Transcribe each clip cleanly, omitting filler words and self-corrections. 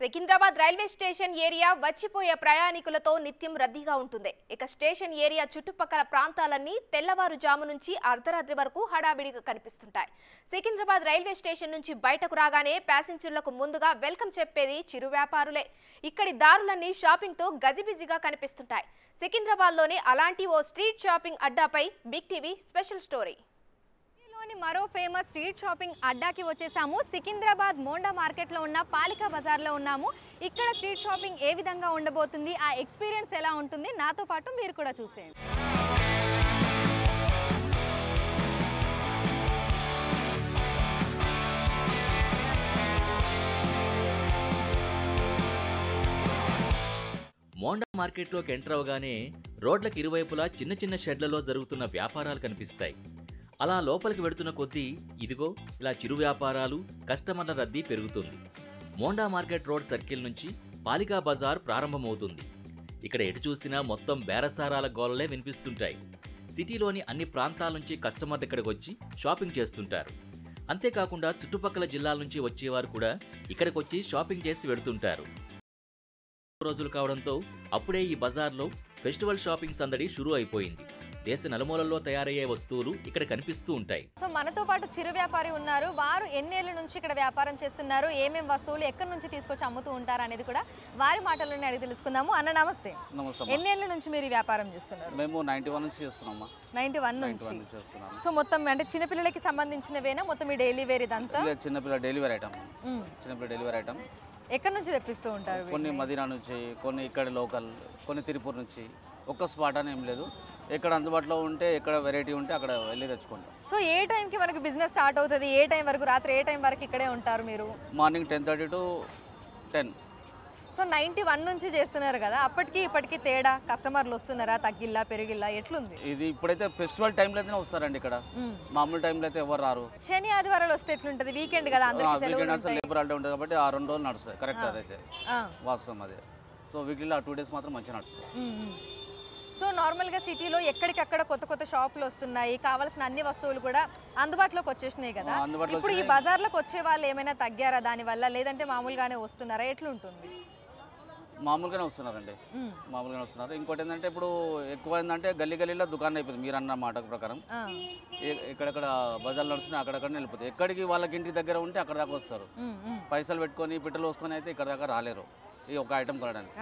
Secunderabad railway station area వచ్చిపోయే ప్రయాణికులతో నిత్యం రద్దీగా ఉంటుంది. ఇక స్టేషన్ ఏరియా చుట్టుపక్కల ప్రాంతాలన్నీ తెల్లవారుజాము నుంచి అర్ధరాత్రి వరకు హడావిడిగా కనిపిస్తుంటాయి. సికింద్రాబాద్ రైల్వే స్టేషన్ నుంచి బయటకు రాగానే ప్యాసింజర్లకు ముందుగా వెల్కమ్ చెప్పేది చిరు వ్యాపారులే. ఇక్కడి దారులన్నీ షాపింగ్ తో గజిబిజిగా కనిపిస్తుంటాయి. సికింద్రాబాద్లోని అలాంటి ఓ స్ట్రీట్ షాపింగ్ అడ్డాపై బిగ్ టీవీ స్పెషల్ స్టోరీ. మరో ఫేమస్ స్ట్రీట్ షాపింగ్ అడ్డాకి వచ్చేసాము. సికింద్రాబాద్ మోండా మార్కెట్లో ఉన్న పాలికా బజార్లో ఉన్నాము. ఇక్కడ స్ట్రీట్ షాపింగ్ ఏ విధంగా ఉండబోతుంది, ఆ ఎక్స్పీరియన్స్ ఎలా ఉంటుంది, నాతో పాటు మీరు కూడా చూసేయండి. మోండా మార్కెట్లోకి ఎంటర్ అవగానే రోడ్లకు ఇరువైపులా చిన్న చిన్న షెడ్లలో జరుగుతున్న వ్యాపారాలు కనిపిస్తాయి. అలా లోపలికి వెడుతున్న కొద్దీ ఇదిగో ఇలా చిరు వ్యాపారాలు, కస్టమర్ల రద్దీ పెరుగుతుంది. మోండా మార్కెట్ రోడ్ సర్కిల్ నుంచి పాలికా బజార్ ప్రారంభమవుతుంది. ఇక్కడ ఎటు చూసినా మొత్తం బేరసారాల గోలలే వినిపిస్తుంటాయి. సిటీలోని అన్ని ప్రాంతాల నుంచి కస్టమర్లు ఇక్కడికి వచ్చి షాపింగ్ చేస్తుంటారు. అంతేకాకుండా చుట్టుపక్కల జిల్లాల నుంచి వచ్చేవారు కూడా ఇక్కడికి వచ్చి షాపింగ్ చేసి వెడుతుంటారు. రోజులు కావడంతో అప్పుడే ఈ బజార్లో ఫెస్టివల్ షాపింగ్ సందడి షురూ అయిపోయింది. దేశ నలుమూలల్లో తయారయ్యే వస్తువులు ఇక్కడ కనిపిస్తూ ఉంటాయి. సో మనతో పాటు చిరు వ్యాపారి ఉన్నారు. వారు ఎన్నేళ్ల నుంచి ఇక్కడ వ్యాపారం చేస్తున్నారు, ఏమేం వస్తువులు ఎక్కడి నుంచి తీసుకొచ్చి అమ్ముతూ ఉంటారు అనేది కూడా వారి మాటల్లోనే అడిగి తెలుసుకుందాము. అన్న నమస్తే. ఎన్నేళ్ల నుంచి మీరు వ్యాపారం చేస్తున్నారు? మేము 91 నుంచి చేస్తున్నామా. 91 నుంచి చేస్తున్నాము. సో మొత్తం అంటే చిన్నపిల్లలకి సంబంధించినవేనా మొత్తం ఈ డైలీ వేర్ ఇదంతా? చిన్నపిల్ల డైలీ వేర్ ఐటమ్. చిన్నపిల్ల డైలీ వేర్ ఐటమ్ ఎక్కడి నుంచి తెప్పిస్తూ ఉంటారు? కొన్ని మదీనా నుంచి, కొన్ని ఇక్కడ లోకల్, కొన్ని తిరుపూర్ నుంచి. ఒక్క స్పాట్ అని ఏం లేదు, ఎక్కడ అందుబాటులో ఉంటే, ఎక్కడ వెరైటీ ఉంటే అక్కడ వెళ్ళి తెచ్చుకుంటాం. సో ఏ టైంకి మనకు బిజినెస్ స్టార్ట్ అవుతుంది, ఏ టైం వరకు, రాత్రి ఏ టైం వరకు ఇక్కడే ఉంటారు మీరు? Morning 10:30 to 10. సో 91 నుంచి చేస్తున్నారు కదా, అప్పటికి ఇప్పటికి తేడా? కస్టమర్లు వస్తున్నారా, తగ్గిల్లా పెరిగిల్లా, ఎట్లుంది? ఇది ఇప్పుడైతే ఫెస్టివల్ టైంలో అయితేనే వస్తారండి ఇక్కడ. మామూలు టైంలో అయితే ఎవరు రారు. శని ఆదివారాలు వస్తే ఎట్లుంటది? వీకెండ్ కదా, అందరికీ సెలవులు ఉంటాయి. లేబర్ హాలిడే ఉంటుంది కాబట్టి ఆ 2 రోజులు నడుస్తాయి. కరెక్ట్, అదైతే వాస్తవం అదే. సో వీక్లీలో ఆ 2 days మాత్రం మంచిగా నడుస్తాయి. సో నార్మల్గా సిటీలో ఎక్కడికక్కడ కొత్త కొత్త షాపులు వస్తున్నాయి, కావాల్సిన అన్ని వస్తువులు కూడా అందుబాటులోకి వచ్చేసినాయి కదా. ఇప్పుడు ఈ బజార్లోకి వచ్చే వాళ్ళు ఏమైనా తగ్గారా దానివల్ల, లేదంటే మామూలుగానే వస్తున్నారా, ఎట్లుంటుంది? మామూలుగానే వస్తున్నారండి, మామూలుగానే వస్తున్నారు. ఇంకోటి ఏంటంటే ఇప్పుడు ఎక్కువ ఏంటంటే గల్లీ గల్లీలో దుకాణం అయిపోయింది. మీరు అన్న మాట ప్రకారం ఎక్కడెక్కడ బజార్లు నడుస్తున్నాయి అక్కడక్కడ వెళ్ళిపోతాయి. ఎక్కడికి వాళ్ళకి ఇంటికి దగ్గర ఉంటే అక్కడ దాకా వస్తారు. పైసలు పెట్టుకొని పెట్రోల్ పోసుకొని అయితే ఇక్కడ దాకా రాలేరు ఈ ఒక ఐటమ్ కొనడానికి.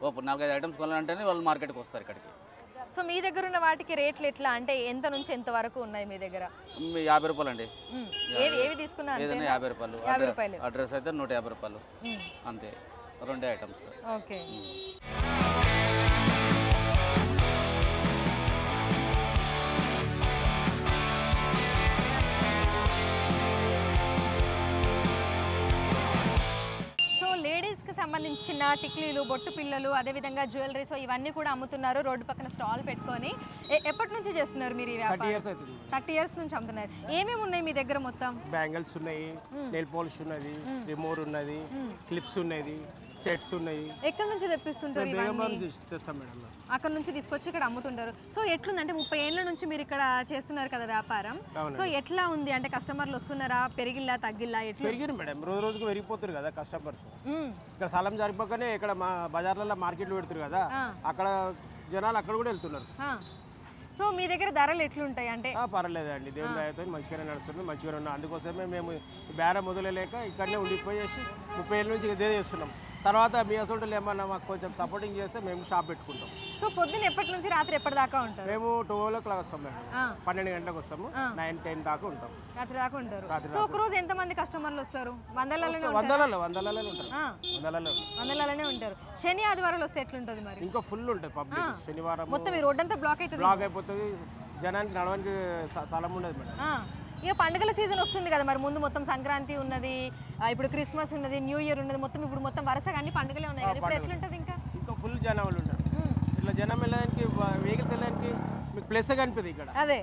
4-5 ఐటమ్స్ కొనాలంటేనే వాళ్ళు మార్కెట్కి వస్తారు ఇక్కడికి. సో మీ దగ్గర ఉన్న వాటికి రేట్లు ఎట్లా, అంటే ఎంత నుంచి ఎంత వరకు ఉన్నాయి మీ దగ్గర? 50 రూపాయలు అండి. ఏవి తీసుకున్నారు? ఏదైనా 50 రూపాయలు. అడ్రస్ అయితే 150 రూపాయలు అంతే, 2 ఐటమ్స్. ఓకే. లేడీస్కి సంబంధించిన టిక్లీలు, బొట్టు పిల్లలు, అదేవిధంగా జ్యువెలరీ, సో ఇవన్నీ కూడా అమ్ముతున్నారు రోడ్డు పక్కన స్టాల్ పెట్టుకొని. ఎప్పటి నుంచి చేస్తున్నారు మీరు ఈ వ్యాపారం? 30 years నుంచి అమ్ముతున్నారు. ఏమేమి ఉన్నాయి మీ దగ్గర? మొత్తం బ్యాంగిల్స్ ఉన్నాయి, నెయిల్ పాలిష్ ఉన్నది, రిమోర్ ఉన్నది, క్లిప్స్ ఉన్నది, సెట్స్ ఉన్నాయి. ఎక్కడి నుంచి తెప్పిస్తుంటారు? అక్కడ నుంచి తీసుకొచ్చి ఇక్కడ అమ్ముతుంటారు. సో ఎట్లుందంటే 30 ఏళ్ళ నుంచి మీరు ఇక్కడ చేస్తున్నారు కదా వ్యాపారం, సో ఎట్లా ఉంది అంటే కస్టమర్లు వస్తున్నారా, పెరిగిల్లా తగ్గిల్లా, ఎట్లా? పెరిగిరు మేడం, రోజు రోజుకు పెరిగిపోతారు కదా కస్టమర్స్. ఇక్కడ స్థలం జరిపోకనే ఇక్కడ మా బజార్లలో మార్కెట్లు పెడుతున్నారు కదా, అక్కడ జనాలు అక్కడ కూడా వెళ్తున్నారు. సో మీ దగ్గర ధరలు ఎట్లుంటాయి అంటే? పర్లేదండి, దేవుని దయతో మంచిగానే నడుస్తుంది, మంచిగానే ఉన్నాం. అందుకోసమే మేము బేరం మొదలలేక ఇక్కడనే ఉండిపోయేసి 30 ఏళ్ళ నుంచి ఇదే చేస్తున్నాం. తర్వాత మీ అసలు ఏమన్నా మాకు కొంచెం సపోర్టింగ్ చేస్తే మేము షాప్ పెట్టుకుంటాం. సో పొద్దున్న ఎప్పటి నుంచి రాత్రి ఎప్పటిదాకా ఉంటారు? మేము 12 o'clock వస్తాం మేడం, 12 గంటలకు వస్తాము, 9-10 దాకా ఉంటాం. రాత్రి దాకా ఉంటారు. సో ఒక రోజు ఎంత మంది కస్టమర్లు వస్తారు? వందలలోనే ఉంటారు. శని ఆదివారాలు వస్తే ఎట్లుంటుంది మరి? ఇంకా ఫుల్ ఉంటుంది పబ్లిక్. శనివారం మొత్తం ఈ రోడ్ అంతా బ్లాక్ అయిపోతుంది, జనానికి నడవడానికి స్థలం ఉండదు మేడం. ఇక పండుగల సీజన్ వస్తుంది కదా మరి, ముందు మొత్తం సంక్రాంతి ఉన్నది, ఇప్పుడు క్రిస్మస్ ఉన్నది, న్యూ ఇయర్ ఉన్నది, మొత్తం ఇప్పుడు మొత్తం వరుసగా అన్ని పండుగలే ఉన్నాయి కదా, ఇప్పుడు ఎట్లుంటుంది? ఇంకా ఫుల్ జనాలు ఉంటారు. ఇట్లా జనం వెళ్ళడానికి, వెహికల్స్ వెళ్ళడానికి మీకు ప్లేస్ కనిపిస్తుంది ఇక్కడ. అదే,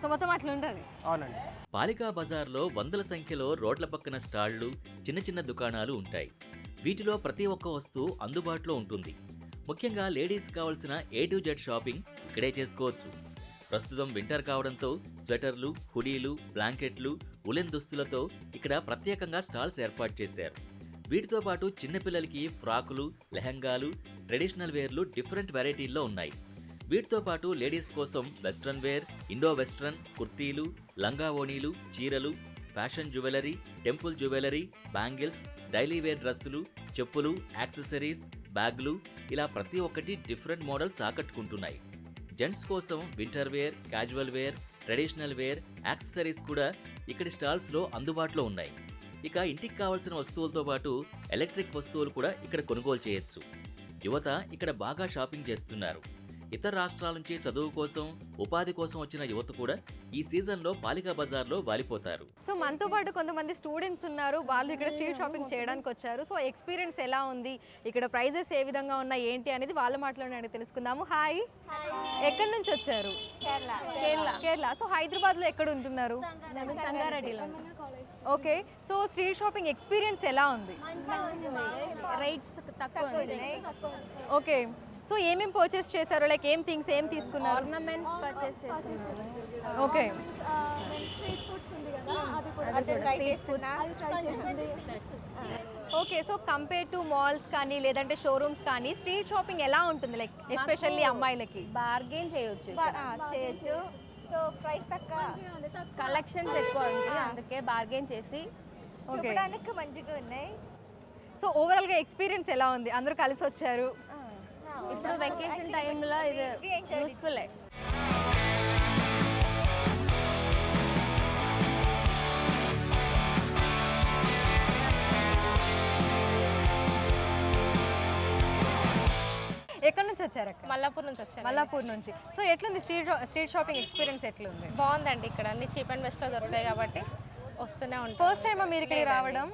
సో మొత్తం అట్లా ఉంటుంది. అవునండి. పాలికా బజార్లో వందల సంఖ్యలో రోడ్ల పక్కన స్టాళ్లు, చిన్న చిన్న దుకాణాలు ఉంటాయి. వీటిలో ప్రతి ఒక్క వస్తువు అందుబాటులో ఉంటుంది. ముఖ్యంగా లేడీస్ కావాల్సిన A to Z షాపింగ్ ఇక్కడే చేసుకోవచ్చు. ప్రస్తుతం వింటర్ కావడంతో స్వెటర్లు, హుడీలు, బ్లాంకెట్లు, ఉలెన్ దుస్తులతో ఇక్కడ ప్రత్యేకంగా స్టాల్స్ ఏర్పాటు చేశారు. వీటితో పాటు చిన్నపిల్లలకి ఫ్రాకులు, లెహంగాలు, ట్రెడిషనల్ వేర్లు డిఫరెంట్ వెరైటీల్లో ఉన్నాయి. వీటితో పాటు లేడీస్ కోసం వెస్ట్రన్ వేర్, ఇండో వెస్ట్రన్, కుర్తీలు, లంగా ఓణీలు, చీరలు, fashion jewellery, temple jewellery, bangles, daily wear డ్రెస్సులు, చెప్పులు, యాక్సెసరీస్, బ్యాగ్లు ఇలా ప్రతి ఒక్కటి డిఫరెంట్ మోడల్స్ ఆకట్టుకుంటున్నాయి. జెంట్స్ కోసం winter wear, casual wear, traditional wear, accessories కూడా ఇక్కడి స్టాల్స్లో అందుబాటులో ఉన్నాయి. ఇక ఇంటికి కావాల్సిన వస్తువులతో పాటు ఎలక్ట్రిక్ వస్తువులు కూడా ఇక్కడ కొనుగోలు చేయొచ్చు. యువత ఇక్కడ బాగా షాపింగ్ చేస్తున్నారు. ఇతర రాష్ట్రాల నుంచి చదువు కోసం, ఉపాధి కోసం వచ్చిన యువత కూడా ఈ సీజన్లో పాలికా బజార్లో వాలిపోతారు. సో మనతో పాటు కొంతమంది స్టూడెంట్స్ ఉన్నారు, వాళ్ళు ఇక్కడ స్ట్రీట్ షాపింగ్ చేయడానికి వచ్చారు. సో ఎక్స్పీరియన్స్ ఎలా ఉంది, ఇక్కడ ప్రైజెస్ ఏ విధంగా ఉన్నాయి ఏంటి అనేది వాళ్ళ మాటలోనే తెలుసుకుందాము. హాయ్, ఎక్కడి నుంచి వచ్చారు? కేరళ. సో హైదరాబాద్లో ఎక్కడ ఉంటున్నారు? సంగారెడ్డిలో. Okay, so street shopping experience ఎలా ఉంది? రేట్స్ తక్కువ. ఓకే, సో ఏమేమి పర్చేస్ చేశారు? లైక్ ఏం థింగ్స్ ఏం తీసుకున్నారు? ఆర్నమెంట్స్ పర్చేస్ చేస్తున్నాను. ఓకే, స్ట్రీట్ ఫుడ్స్ ఉంది కదా, అది కూడా స్ట్రీట్ ఫుడ్స్ ట్రై చేసింది. Okay, so compare to malls కానీ లేదంటే షోరూమ్స్ కానీ స్ట్రీట్ షాపింగ్ ఎలా ఉంటుంది? లైక్ ఎస్పెషల్లీ అమ్మాయిలకి బార్గెన్ చేయొచ్చు. సో ప్రైస్ తక్కువ, కలెక్షన్స్ ఎక్కువ ఉంది, అందుకే బార్గెన్ చేసి చూడడానికి మంచిగా ఉన్నాయి. సో ఓవరాల్గా ఎక్స్పీరియన్స్ ఎలా ఉంది? అందరూ కలిసి వచ్చారు. ఇప్పుడు వెకేషన్ టైంలో ఇది యూస్ఫుల్. ఎక్కడి నుంచి వచ్చారు అక్క? మల్లాపూర్ నుంచి వచ్చాను. మల్లాపూర్ నుంచి. సో ఎట్లుంది స్ట్రీట్ షాపింగ్ ఎక్స్పీరియన్స్ ఎట్లుంది? బాగుందండి, ఇక్కడ అన్ని చీప్ అండ్ బెస్ట్లో దొరుకుతాయి కాబట్టి వస్తూనే ఉంటాం. ఫస్ట్ టైం మీరు ఇక్కడ రావడం?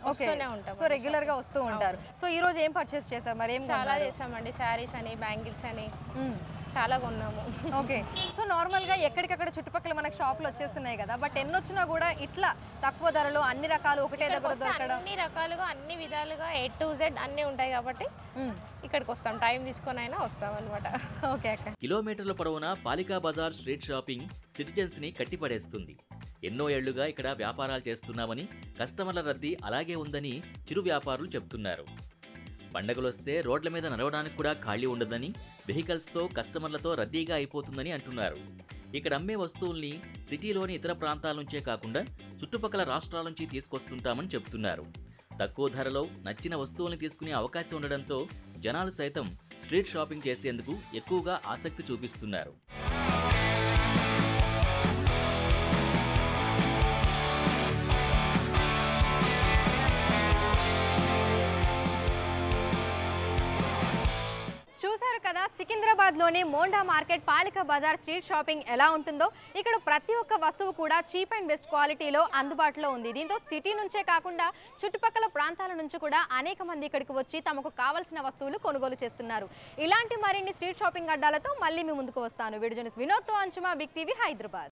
వస్తూనే ఉంటాం. సో రెగ్యులర్ గా వస్తూ ఉంటారు. సో ఈ రోజు ఏం పర్చేస్ చేశారు మరి? ఏం చాలా చేసామండి, శారీస్ అని, బ్యాంగిల్స్ అని చాలా కొన్నాము. ఓకే, సో నార్మల్గా ఎక్కడికక్కడ చుట్టుపక్కల మనకు షాపులు వచ్చేస్తున్నాయి కదా, బట్ ఎన్ని వచ్చినా కూడా ఇట్లా తక్కువ ధరలో అన్ని రకాలు ఒకటే దగ్గర దొరకడం, అన్ని రకాలుగా అన్ని విధాలుగా A to Z అన్నీ ఉంటాయి కాబట్టి ఇక్కడికి వస్తాం, టైం తీసుకొని అయినా వస్తాం అనమాట. ఓకే అక్క. కిలోమీటర్ల పొడవునా పాలికా బజార్ స్ట్రీట్ షాపింగ్ సిటిజన్స్ని కట్టిపడేస్తుంది. ఎన్నో ఏళ్లుగా ఇక్కడ వ్యాపారాలు చేస్తున్నామని, కస్టమర్ల రద్దీ అలాగే ఉందని చిరు వ్యాపారులు చెప్తున్నారు. పండగలొస్తే రోడ్ల మీద నడవడానికి కూడా ఖాళీ ఉండదని, వెహికల్స్తో కస్టమర్లతో రద్దీగా అయిపోతుందని అంటున్నారు. ఇక్కడ అమ్మే వస్తువుల్ని సిటీలోని ఇతర ప్రాంతాల నుంచే కాకుండా చుట్టుపక్కల రాష్ట్రాల నుంచి తీసుకొస్తుంటామని చెప్తున్నారు. తక్కువ ధరలో నచ్చిన వస్తువుల్ని తీసుకునే అవకాశం ఉండడంతో జనాలు సైతం స్ట్రీట్ షాపింగ్ చేసేందుకు ఎక్కువగా ఆసక్తి చూపిస్తున్నారు. చూసారు కదా సికింద్రాబాద్లోని Monda market Palika Bazaar street shopping ఎలా ఉంటుందో. ఇక్కడ ప్రతి ఒక్క వస్తువు కూడా చీప్ అండ్ బెస్ట్ క్వాలిటీలో అందుబాటులో ఉంది. దీంతో సిటీ నుంచే కాకుండా చుట్టుపక్కల ప్రాంతాల నుంచి కూడా అనేక మంది ఇక్కడికి వచ్చి తమకు కావాల్సిన వస్తువులు కొనుగోలు చేస్తున్నారు. ఇలాంటి మరిన్ని స్ట్రీట్ షాపింగ్ అడ్డాలతో మళ్ళీ మీ ముందుకు వస్తాను. వీడియో జర్నలిస్ట్ వినోద్తో అంశుమా, బిగ్ టీవీ, హైదరాబాద్.